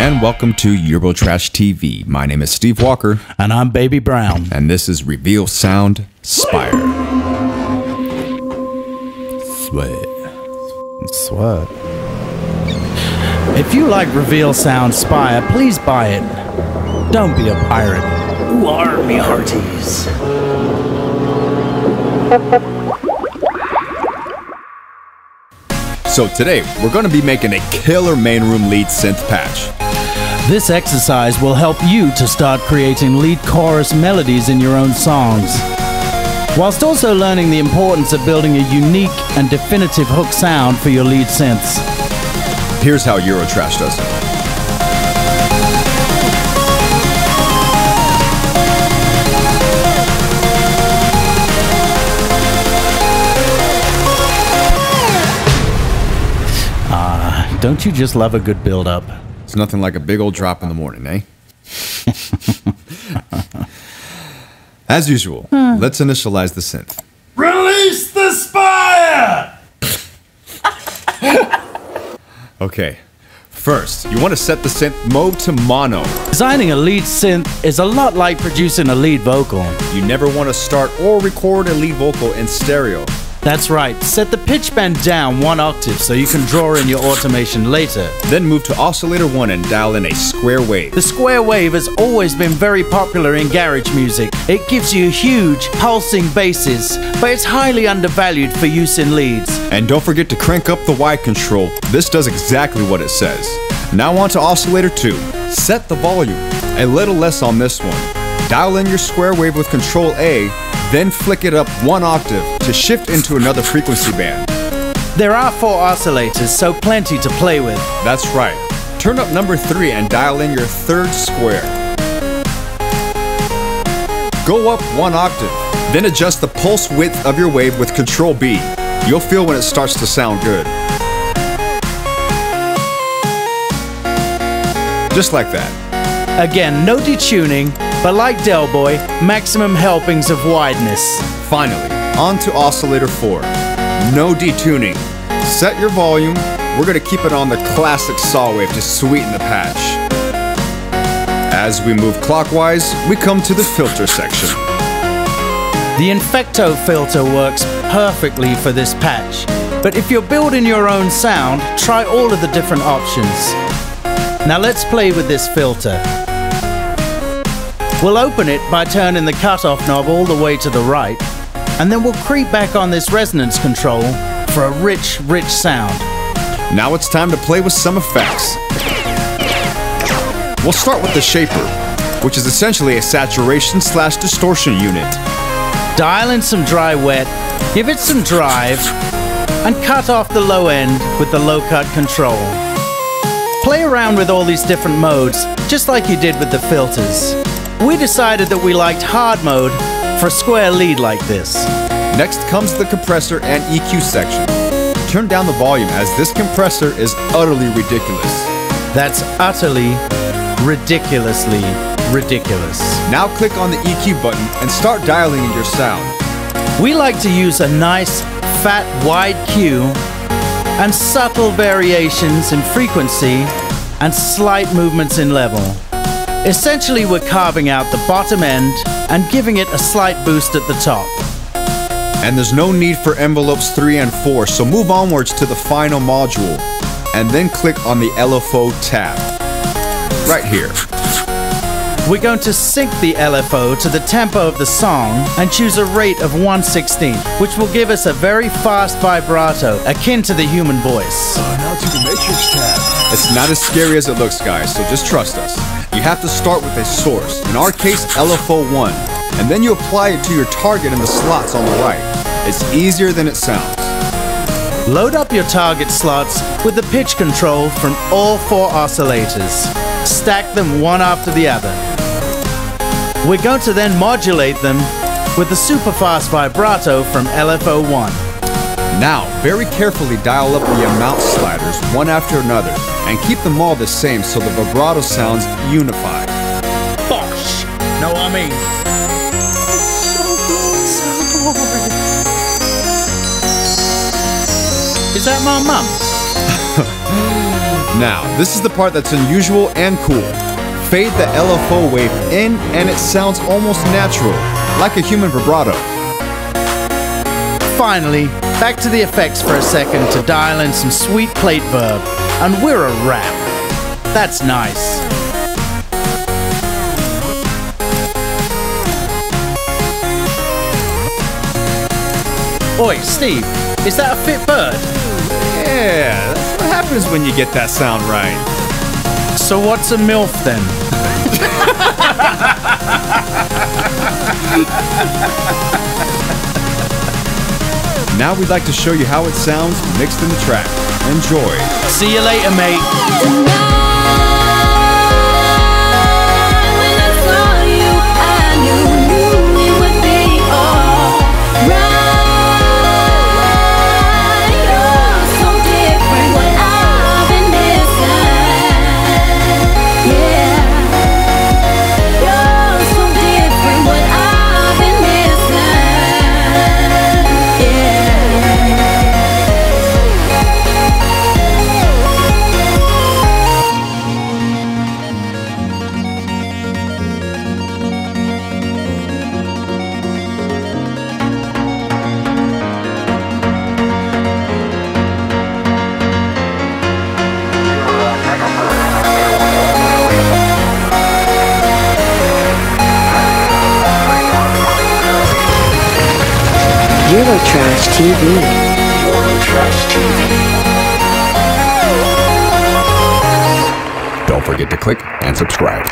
And welcome to Eurotrash TV. My name is Steve Walker. And I'm Baby Brown. And this is Reveal Sound SPIRE. Sweat. If you like Reveal Sound SPIRE, please buy it. Don't be a pirate. Who are me hearties? So today, we're going to be making a killer main room lead synth patch. This exercise will help you to start creating lead chorus melodies in your own songs, whilst also learning the importance of building a unique and definitive hook sound for your lead synths. Here's how Eurotrash does it. Don't you just love a good build-up? It's nothing like a big old drop in the morning, eh? As usual, let's initialize the synth. Release the SPIRE! Okay, first, you want to set the synth mode to mono. Designing a lead synth is a lot like producing a lead vocal. You never want to start or record a lead vocal in stereo. That's right, set the pitch bend down 1 octave so you can draw in your automation later. Then move to oscillator 1 and dial in a square wave. The square wave has always been very popular in garage music. It gives you huge, pulsing basses, but it's highly undervalued for use in leads. And don't forget to crank up the Y control. This does exactly what it says. Now on to oscillator 2. Set the volume. A little less on this one. Dial in your square wave with Control A, then flick it up 1 octave to shift into another frequency band. There are 4 oscillators, so plenty to play with. That's right. Turn up number 3 and dial in your 3rd square. Go up 1 octave, then adjust the pulse width of your wave with Control B. You'll feel when it starts to sound good. Just like that. Again, no detuning, but like Del Boy, maximum helpings of wideness. Finally, on to oscillator 4. No detuning. Set your volume. We're going to keep it on the classic saw wave to sweeten the patch. As we move clockwise, we come to the filter section. The Infecto filter works perfectly for this patch, but if you're building your own sound, try all of the different options. Now let's play with this filter. We'll open it by turning the cutoff knob all the way to the right, and then we'll creep back on this resonance control for a rich, rich sound. Now it's time to play with some effects. We'll start with the shaper, which is essentially a saturation/distortion unit. Dial in some dry wet, give it some drive, and cut off the low end with the low cut control. Play around with all these different modes, just like you did with the filters. We decided that we liked hard mode for a square lead like this. Next comes the compressor and EQ section. Turn down the volume as this compressor is utterly ridiculous. That's utterly, ridiculously ridiculous. Now click on the EQ button and start dialing in your sound. We like to use a nice, fat, wide Q and subtle variations in frequency and slight movements in level. Essentially, we're carving out the bottom end and giving it a slight boost at the top. And there's no need for envelopes 3 and 4, so move onwards to the final module, and then click on the LFO tab. Right here. We're going to sync the LFO to the tempo of the song and choose a rate of 1/16, which will give us a very fast vibrato, akin to the human voice. Now to the matrix tab. It's not as scary as it looks, guys, so just trust us. You have to start with a source, in our case LFO1, and then you apply it to your target in the slots on the right. It's easier than it sounds. Load up your target slots with the pitch control from all 4 oscillators. Stack them one after the other. We're going to then modulate them with the super fast vibrato from LFO1. Now, very carefully dial up the amount sliders one after another, and keep them all the same so the vibrato sounds unified. Bosh! Know what I mean? So bored. Is that my mum? Now, this is the part that's unusual and cool. Fade the LFO wave in and it sounds almost natural, like a human vibrato. Finally, back to the effects for a second to dial in some sweet plate verb, and we're a wrap. That's nice. Oi, Steve, is that a fit bird? Yeah, that's what happens when you get that sound right. So what's a MILF then? Now we'd like to show you how it sounds mixed in the track. Enjoy. See you later, mate. Eurotrash TV. Eurotrash TV. Don't forget to click and subscribe.